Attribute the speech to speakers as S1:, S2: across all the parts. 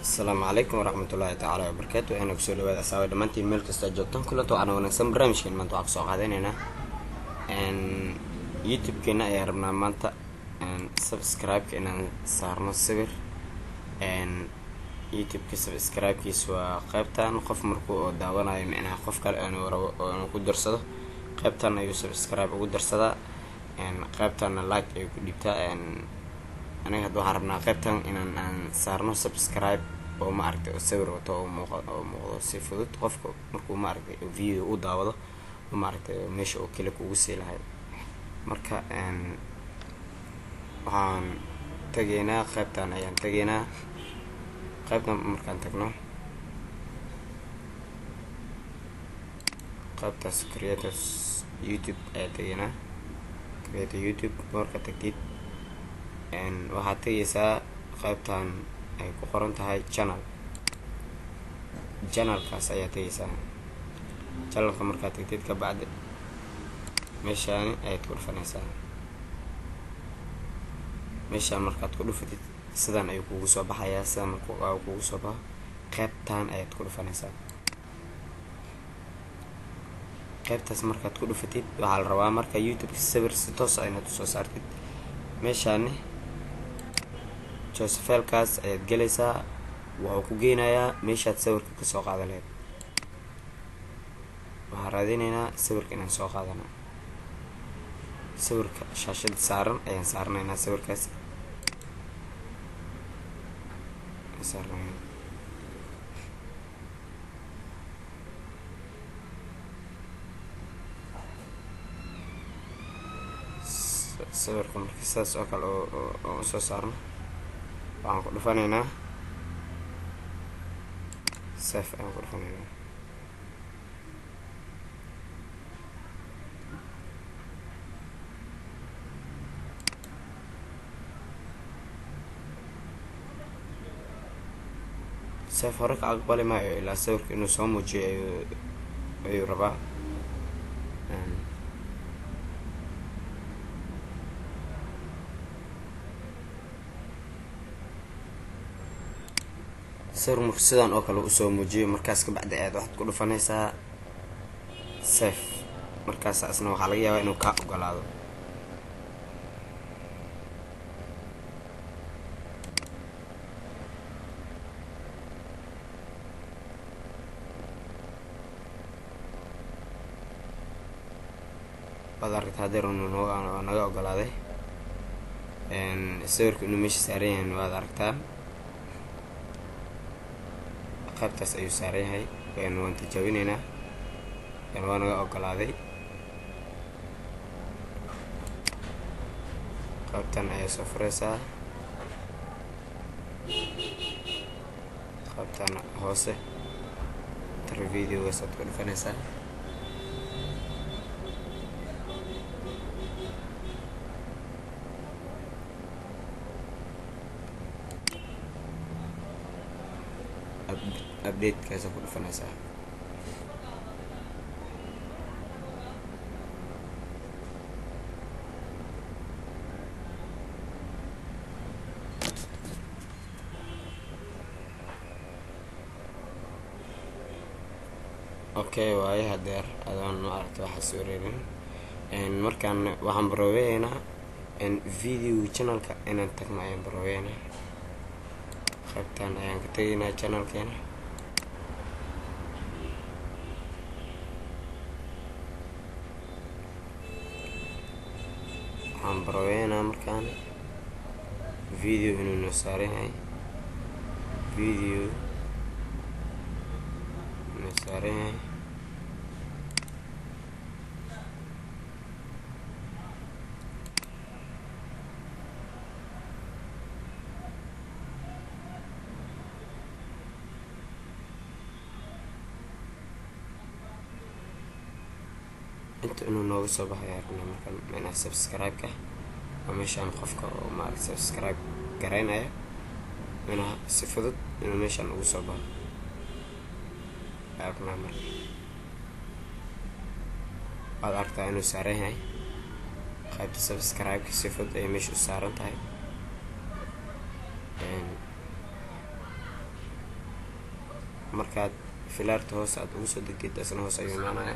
S1: السلام عليكم ورحمة الله تعالى وبركاته. أنا كسول واد أساوي دمانتي ميل كستا جوبتان كله تو أنا ونكسم برامج كين مانتو عكسو قادين هنا إن يوتيوب كنا يا ربنا مانتا إن سبسكرايب كنا صارنا السبر إن يوتيوب كسبسكرايب كيسوا قيبتان قف مركو داوانا يمعناها قف كال أنا قدر صدا قيبتان أيو سبسكرايب قدر صدا إن قيبتان لايك أيو كديبتا إن أنا هادو عربنا قيبتان إن صارنا سبسكرايب oo ma aragtay sawir wato oo muuqdo si fudud qofka markuu ma aragtay video u daawado oo ma aragtay meesha oo kale kugu sii lahay marka waxaan tageynaa qaybtan ayaan tageynaa qaybtan markaan tagno qaybtaas creators YouTube ayaa tageynaa creator YouTube marka tagtid waxaad tagaysaa qaybtan ay ku qoran tahay channelkaas ayaa tagaysaa channelka markaad tagtid ka bacdi meeshaan ayaad ku dhufanaysaa meeshaan markaad ku dhufatid sidan ayuu kugu soo baxayaa sidan markuu kugu soo baxo qaybtaan ayaad ku dhufanaysaa qaybtaas markaad ku dhufatid waxaa la rabaa marka YouTube sawir si toos ah inaad soo saartid meeshaan Josefelkaas ayaad galaysaa wuxuu ku geynayaa meeshaad sawirka ka soo qaadan lahayd waxaan raadinaynaa sawirka inaan soo qaadano sawirka shaashada saaran ayaan saarnaynaa sawirkaas sawirka marka sidaas oo kale oo soo saarno waxaan ku dhufanaynaa save ayaan ku dhufanaynaa save hore ka aqbali maayo ilaa sawirka inuu soo muujiyo ayuu rabaa sawir marka sidan oo kale u soo muujiyo markaas ka bacdi aad waxaad ku dhufanaysaa save markaas asna waxaa laga yaabaa inuu ka ogolaado baad aragtaa hadeer waa naga ogolaaday sawirka inuu meesha saaran yahay waad aragtaa qaybtaas ayuu saaran yahay waan tijaabinaynaa waa naga ogolaaday qaybtan ayaa soo furaysaa qaybtan hoose tara videogaas aad ku dhufanaysaa update kaasa ku dhufanaysaa okay waaye hadeer adaan ma aragta waxa soo reerin markaan waxaan baroobeynaa video channelka inaan tagno ayaan baroobeynaa qaybtan ayaan ka tegaynaa channelkeena waxaan baroobeynaa markaan video inuu noo saaran yahay video noo saaran yahay inta inuu nooga soo baxay aragna markaan meena subscribe-ka oo meeshaan qofka oo ma subscribe garaynaya meena si fudud inuu meeshaan ugu soo baxo aragna marka waad aragtaa inuu saaran yahay qaybta subscribe-ka si fudud ay meesha u saaran tahay markaad filaarta hoos aad ugu soo degtid asna hoos ayuu imaanaya.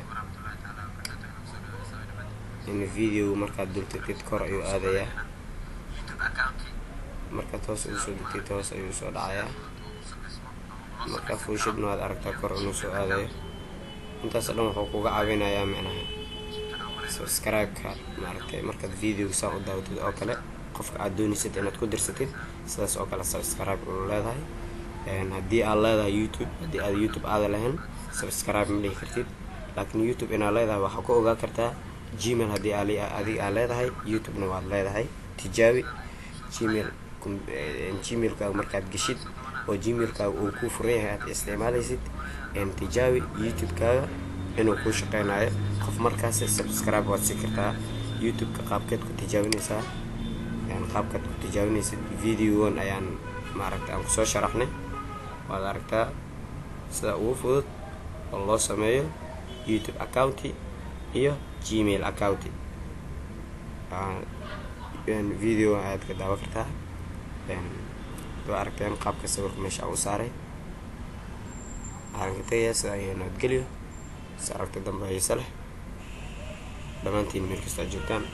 S1: in video markaad dul tagtid kor ayuu aadayaa, markaad hoos ugu soo degtid hoos ayuu soo dhacayaa, markaa fuushidna waad aragtaa kor inuu soo aadayo. intaas dhan wuxuu kuga caawinayaa micnaha subscribe-ka maaragtay markaad video saa u daawatid oo kale qofka aad doonaysid inaad ku dirsatid sidaas oo kale subscribe u leedahay. haddii aad leedahay YouTube, haddii aad YouTube aada lahayn subscribe ma dhihi kartid, laakiin YouTube inaad leedahay waxaa ku ogaa kartaa Gmail. haddii adiga aad leedahay YouTube-na waad leedahay, tijaabi Gmail-kaaga markaad geshid oo Gmail-kaaga uu ku furan yahay aad isticmaalaysid, tijaabi YouTube-kaaga inuu kuu shaqeynayo. qof markaas subscribe waad sii kartaa. YouTube-ka qaabkeed ku tijaabinaysaa, qaabkaad ku tijaabinaysid video-wan ayaan maaragtay aan kusoo sharaxnay. waad aragtaa sida ugu fudud oo loo sameeyo YouTube account iyo Gmail account. video aad ka daawan kartaa. waa aragteen qaabka sawirka meesha u saaray. waxaan ka tagayaa sida ay nabadgelyo. is aragta dambe xiiso leh dhammaantiin meel kasta joogtaan.